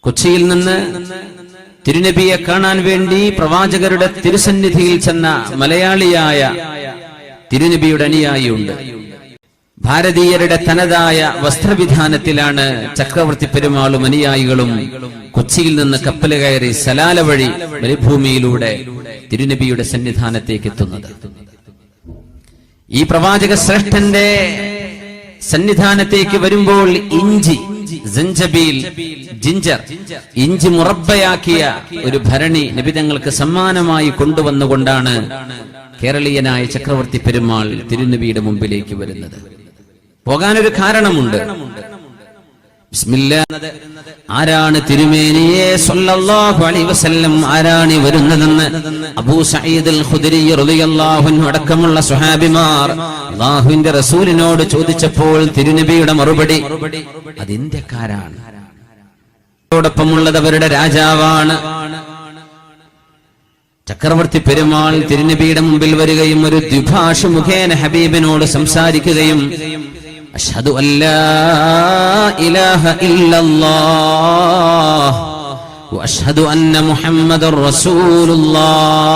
കൊച്ചിയിൽ നിന്ന് തിരുനബിയെ കാണാൻ വേണ്ടി പ്രവാചകരുടെ തിരുസന്നിധിയിൽ ചെന്ന മലയാളിയായ തിരുനബിയുടെ അനുയായിയുണ്ട്. ഭാരതീയരുടെ തനതായ വസ്ത്രവിധാനത്തിലാണ് ചക്രവർത്തി പെരുമാളും അനുയായികളും കൊച്ചിയിൽ നിന്ന് കപ്പൽ കയറി സലാല വഴി മരുഭൂമിയിലൂടെ തിരുനബിയുടെ സന്നിധാനത്തേക്ക് എത്തുന്നത്. ഈ പ്രവാചക ശ്രേഷ്ഠന്റെ സന്നിധാനത്തേക്ക് വരുമ്പോൾ ഇഞ്ചി, ജിഞ്ചർ, ഇഞ്ചി മുറബയാക്കിയ ഒരു ഭരണി നബി തങ്ങൾക്ക് സമ്മാനമായി കൊണ്ടുവന്നുകൊണ്ടാണ് കേരളീയനായ ചക്രവർത്തി പെരുമാൾ തിരുനബിയുടെ മുമ്പിലേക്ക് വരുന്നത്. പോകാനൊരു കാരണമുണ്ട്. ബിസ്മില്ലാഹ്. ആരാണ് തിരുമേനിയെ സ്വല്ലല്ലാഹു അലൈഹി വസല്ലം ആരാണ് വരുന്നതെന്ന് അബൂ സഈദ് അൽ ഖുദരി റളിയല്ലാഹു അൻഹു അടക്കമുള്ള സ്വഹാബിമാർ അല്ലാഹുവിന്റെ റസൂലിനോട് ചോദിച്ചപ്പോൾ തിരുനബിയുടെ മറുപടി അത് ഇന്ത്യക്കാരാണ്, അതോടൊപ്പമുള്ളത് അവരുടെ രാജാവാണ്. ചക്രവർത്തി പെരുമാൾ തിരുനബിയുടെ മുമ്പിൽ വരികയും ഒരു ദ്വിഭാഷ മുഖേന ഹബീബിനോട് സംസാരിക്കുകയും അഷ്ഹദു അല്ലാ ഇലാഹ ഇല്ലല്ലാഹ് വ അഷ്ഹദു അന്ന മുഹമ്മദർ റസൂലുള്ളാഹ്.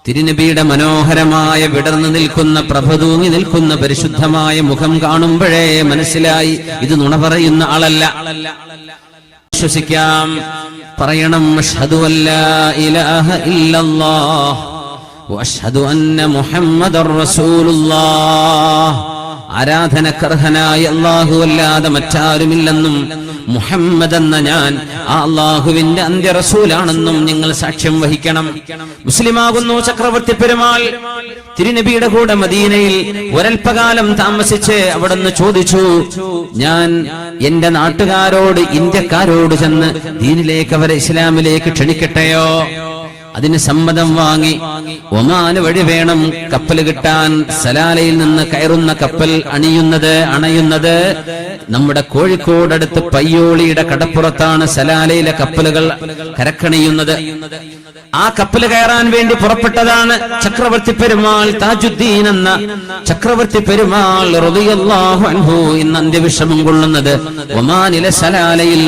തിരുനബിയുടെ മനോഹരമായ വിടർന്നു നിൽക്കുന്ന പ്രഭതൂങ്ങി നിൽക്കുന്ന പരിശുദ്ധമായ മുഖം കാണുമ്പോഴേ മനസ്സിലായി ഇത് നുണ പറയുന്ന ആളല്ല. വിശ്വസിക്കാം, പറയണം അഷ്ഹദു അല്ലാ ഇലാഹ ഇല്ലല്ലാഹ് വ അഷ്ഹദു അന്ന മുഹമ്മദർ റസൂലുള്ളാഹ്. ആരാധനക്കർഹനായ അല്ലാഹു അല്ലാതെ മറ്റാരുമില്ലെന്നും മുഹമ്മദ് എന്ന ഞാൻ ആ അല്ലാഹുവിന്റെ അന്ത്യ റസൂലാണെന്നും നിങ്ങൾ സാക്ഷ്യം വഹിക്കണം. മുസ്ലിമാകുന്നു ചക്രവർത്തി പെരുമാൾ. തിരുനബിയുടെ കൂടെ മദീനയിൽ ഒരൽപ്പകാലം താമസിച്ച് അവിടുന്ന് ചോദിച്ചു, ഞാൻ എന്റെ നാട്ടുകാരോട് ഇന്ത്യക്കാരോട് ചെന്ന് ദീനിലേക്ക് അവരെ ഇസ്ലാമിലേക്ക് ക്ഷണിക്കട്ടെയോ? അതിന് സമ്മതം വാങ്ങി. ഒമാന് വഴി വേണം കപ്പൽ കിട്ടാൻ. സലാലയിൽ നിന്ന് കയറുന്ന കപ്പൽ അണയുന്നത് നമ്മുടെ കോഴിക്കോടടുത്ത് പയ്യോളിയുടെ കടപ്പുറത്താണ് സലാലയിലെ കപ്പലുകൾ കരക്കണിയുന്നത്. ആ കപ്പൽ കയറാൻ വേണ്ടി പുറപ്പെട്ടതാണ് ചക്രവർത്തി പെരുമാൾ താജുദ്ദീൻ എന്ന ചക്രവർത്തി പെരുമാൾ റളിയല്ലാഹു അൻഹു ഇന്ന് അന്ത്യവിഷമം കൊള്ളുന്നത് ഒമാനിലെ സലാലയിൽ